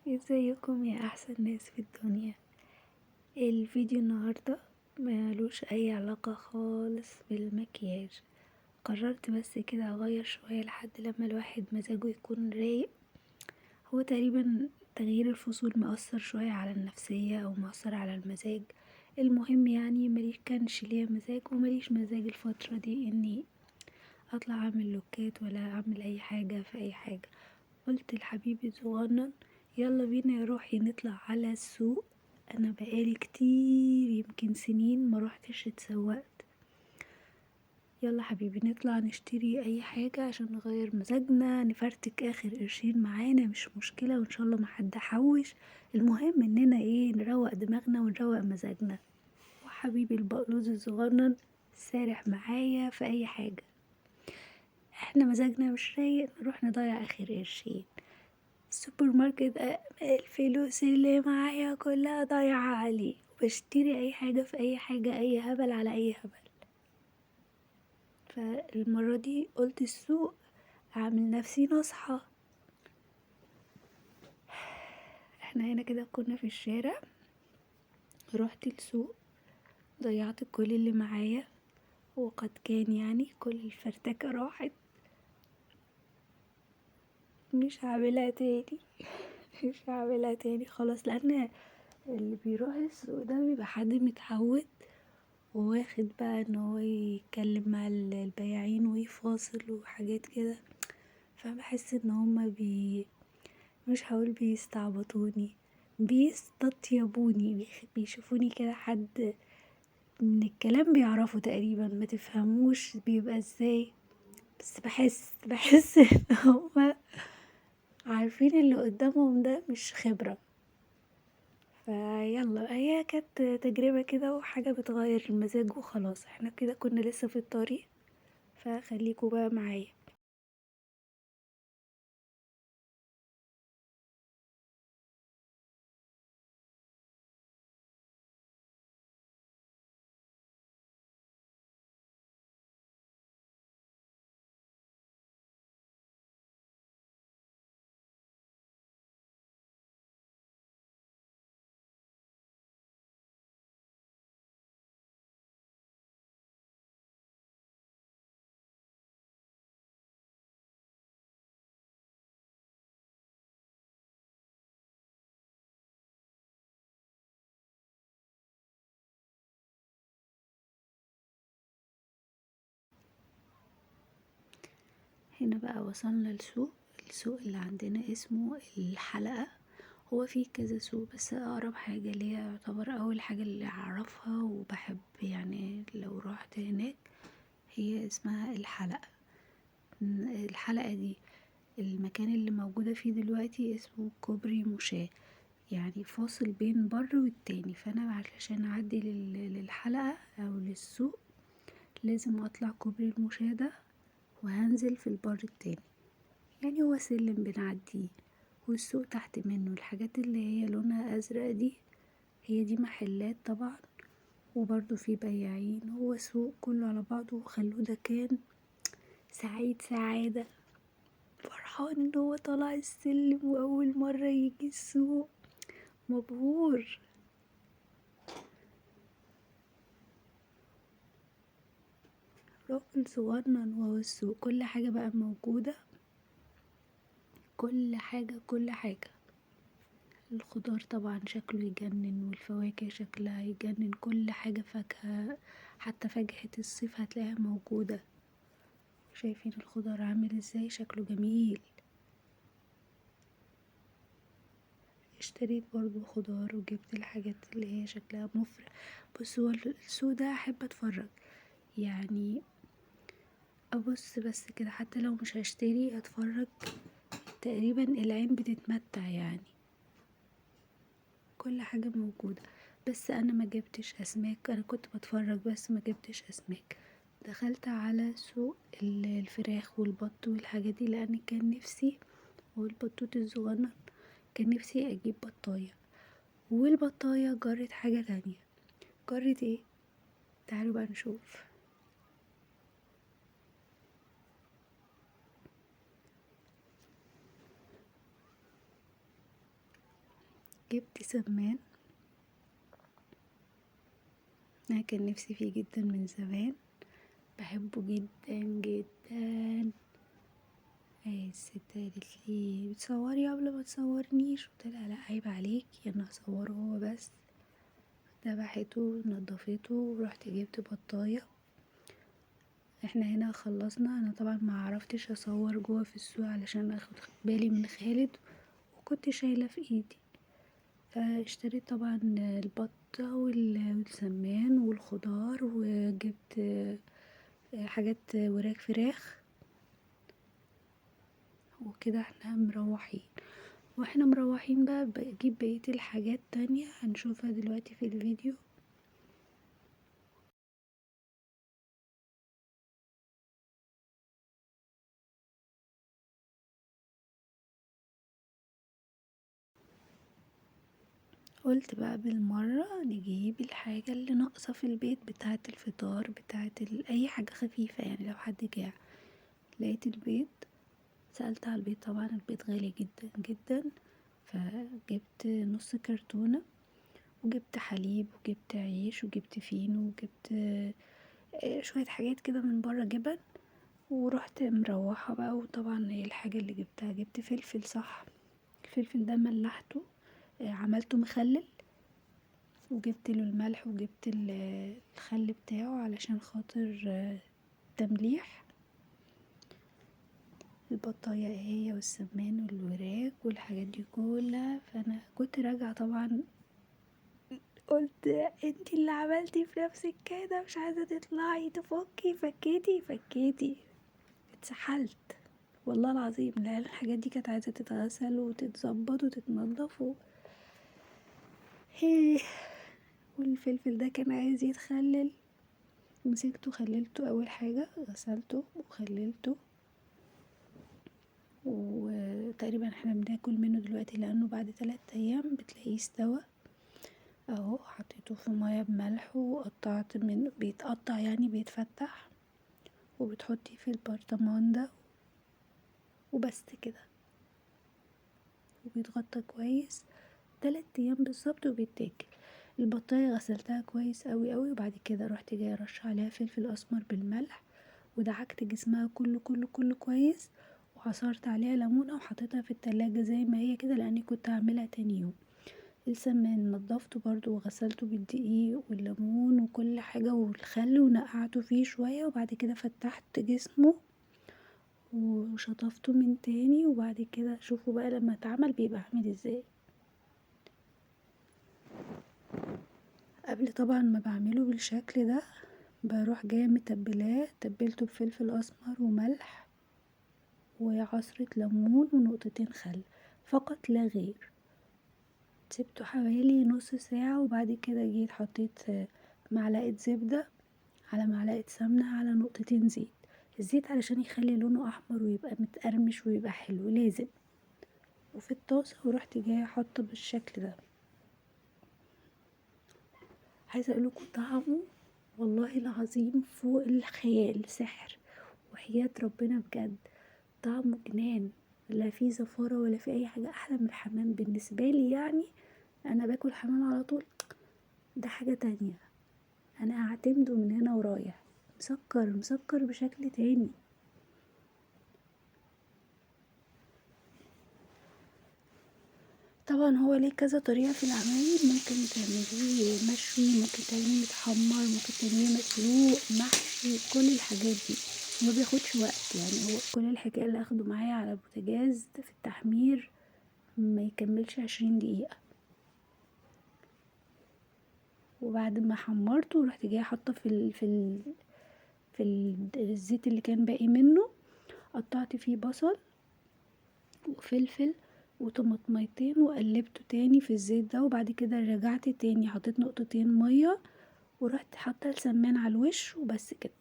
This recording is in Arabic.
ازيكم يا احسن ناس في الدنيا. الفيديو النهاردة ملوش اي علاقة خالص بالمكياج. قررت بس كده اغير شوية لحد لما الواحد مزاجه يكون رايق. هو تقريبا تغيير الفصول مأثر شوية على النفسية او مأثر على المزاج. المهم يعني مليش كانش ليا مزاج ومليش مزاج الفترة دي اني اطلع اعمل لوكات ولا اعمل اي حاجة في اي حاجة. قلت لحبيبي صغنن يلا بينا يا روحي نطلع على السوق. انا بقالي كتير يمكن سنين ما روحتش اتسوقت. يلا حبيبي نطلع نشتري اي حاجة عشان نغير مزاجنا نفرتك اخر قرشين معانا مش مشكلة وان شاء الله ما حد حوش. المهم اننا نروق دماغنا ونروق مزاجنا. وحبيبي البقلوز الصغنن سارح معايا في اي حاجة. احنا مزاجنا مش رايق نروح نضيع اخر قرشين. السوبر ماركت الفلوس اللي معايا كلها ضايعة عليه وبشتري اي حاجة في اي حاجة اي هبل على اي هبل. فالمرة دي قلت السوق اعمل نفسي نصحى. احنا هنا كده كنا في الشارع. رحت السوق ضيعت كل اللي معايا وقد كان يعني كل الفرتكة راحت. مش هعملها تاني. مش هعملها تاني خلاص لان اللي بيروح السوق ده بيبقى حد متعود وواخد بقى ان هو يتكلم مع البياعين ويفاصل وحاجات كده. فبحس ان هما مش هقول بيستعبطوني بيستطيبوني بيشوفوني كده حد من الكلام بيعرفوا تقريبا ما تفهموش بيبقى ازاي. بس بحس ان هما عارفين اللي قدامهم ده مش خبرة. فيلا هي كانت تجربة كده وحاجة بتغير المزاج وخلاص احنا كده كنا لسه في الطريق. فخليكوا بقى معايا. هنا بقى وصلنا السوق اللي عندنا اسمه الحلقة. هو فيه كذا سوق بس اقرب حاجة ليا يعتبر اول حاجة اللي اعرفها وبحب يعني لو روحت هناك هي اسمها الحلقة. الحلقة دي المكان اللي موجودة فيه دلوقتي اسمه كوبري مشاة. يعني فاصل بين بر والتاني فانا علشان اعدي للحلقة او للسوق لازم اطلع كوبري المشاة ده وهنزل في البر التاني. يعني هو سلم بنعديه والسوق تحت منه الحاجات اللي هي لونها ازرق دي هي دي محلات طبعا. وبرضو في بياعين هو سوق كله على بعضه وخلوه ده كان سعيد سعادة فرحان ان هو طلع السلم واول مرة يجي السوق مبهور. راجل صغنن وهو السوق كل حاجة بقى موجودة. كل حاجة الخضار طبعا شكله يجنن والفواكه شكلها يجنن كل حاجة فاكهة. حتى فاكهة الصيف هتلاقيها موجودة. شايفين الخضار عامل ازاي شكله جميل. اشتريت برضو خضار وجبت الحاجات اللي هي شكلها مفرح. بص هو السوق ده احب اتفرج يعني ابص بس كده حتى لو مش هشتري اتفرج. تقريبا العين بتتمتع يعني كل حاجة موجودة. بس انا ما جبتش اسماك انا كنت بتفرج بس ما جبتش اسماك. دخلت على سوق الفراخ والبط والحاجات دي لان كان نفسي والبطوط الصغنن كان نفسي اجيب بطاية. والبطاية جرت حاجة تانية. جرت ايه؟ تعالوا بقى نشوف. جبت سمان، انا كان نفسي فيه جدا من زمان، بحبه جدا جدا. الست قالت لي بتصوري قبل ما تصورنيش، قلت لها لا عيب عليكي، انا هصوره هو بس. ذبحته نضفته ورحت جبت بطايه. احنا هنا خلصنا، انا طبعا ما عرفتش اصور جوه في السوق علشان اخد بالي من خالد، وكنت شايله في ايدي. فاشتريت طبعا البطه والسمان والخضار، وجبت حاجات وراك فراخ. وكده احنا مروحين، واحنا مروحين بقى بجيب بقية الحاجات تانية هنشوفها دلوقتي في الفيديو. قلت بقى بالمرة نجيب الحاجة اللي ناقصة في البيت بتاعة الفطار، بتاعة اي حاجة خفيفة يعني لو حد جاع. لقيت البيض، سألت على البيض، طبعا البيض غالي جدا جدا، فجبت نص كرتونة، وجبت حليب وجبت عيش وجبت فينو وجبت شوية حاجات كده من بره، جبن. ورحت مروحة بقى، وطبعا هي الحاجة اللي جبتها، جبت فلفل، صح، الفلفل ده ملحته، عملته مخلل، وجبت له الملح وجبت الخل بتاعه علشان خاطر تمليح. البطاية هي والسمان والوراك والحاجات دي كلها. فانا كنت راجعة طبعا، قلت انتي اللي عملتي في نفسك كده، مش عايزة تطلعي تفكي، فكيتي اتسحلت والله العظيم. لا، الحاجات دي كانت عايزة تتغسل وتتظبط وتتنضف هيه. والفلفل ده كان عايز يتخلل، مسكته خللته اول حاجة، غسلته وخللته، وتقريبا احنا بناكل منه دلوقتي لانه بعد 3 ايام بتلاقيه استوى اهو. حطيته في ميه بملح وقطعت منه، بيتقطع يعني بيتفتح، وبتحطيه في البرطمان ده وبس كده، وبيتغطى كويس 3 ايام بالظبط وبيتاكل. البطاية غسلتها كويس قوي قوي، وبعد كده رحت جايه رشه عليها فلفل اسمر بالملح، ودعكت جسمها كله كله كله كويس، وعصرت عليها ليمونه وحطيتها في التلاجة زي ما هي كده، لاني كنت هعملها تاني يوم. السمان نضفته برضو وغسلته بالدقيق والليمون وكل حاجة والخل، ونقعته فيه شوية، وبعد كده فتحت جسمه وشطفته من تاني. وبعد كده شوفوا بقى لما اتعمل بيبقى عامل ازاي. قبل طبعا ما بعمله بالشكل ده، بروح جايه متبلاه، تبلته بفلفل اسمر وملح وعصرة ليمون ونقطتين خل فقط لا غير. سبته حوالي نص ساعة، وبعد كده جيت حطيت معلقة زبدة على معلقة سمنة على نقطتين زيت. الزيت علشان يخلي لونه احمر ويبقى متقرمش ويبقى حلو لازم. وفي الطاسة، ورحت جاية حاطة بالشكل ده. عايزة اقولكوا طعمه والله العظيم فوق الخيال، سحر، وحياة ربنا بجد طعمه جنان، لا فيه زفارة ولا فيه اي حاجة. احلى من الحمام بالنسبة لي يعني، انا باكل حمام على طول، ده حاجة تانية، انا اعتمده من هنا ورايح. مسكر مسكر بشكل تاني. طبعا هو ليه كذا طريقة في العمايل، ممكن تعمليه مشوي، ممكن تعمليه متحمر، ممكن تعمليه مسلوق، محشي، كل الحاجات دي ما بياخدش وقت يعني. هو كل الحكاية اللي اخده معايا على البوتاجاز في التحمير ما يكملش 20 دقيقة. وبعد ما حمرته رحت جايه حاطه الزيت اللي كان باقي منه، قطعت فيه بصل وفلفل وطماطميتين وقلبته تاني في الزيت ده. وبعد كده رجعت تاني حطيت نقطتين ميه، ورحت حاطه السمان على الوش وبس كده.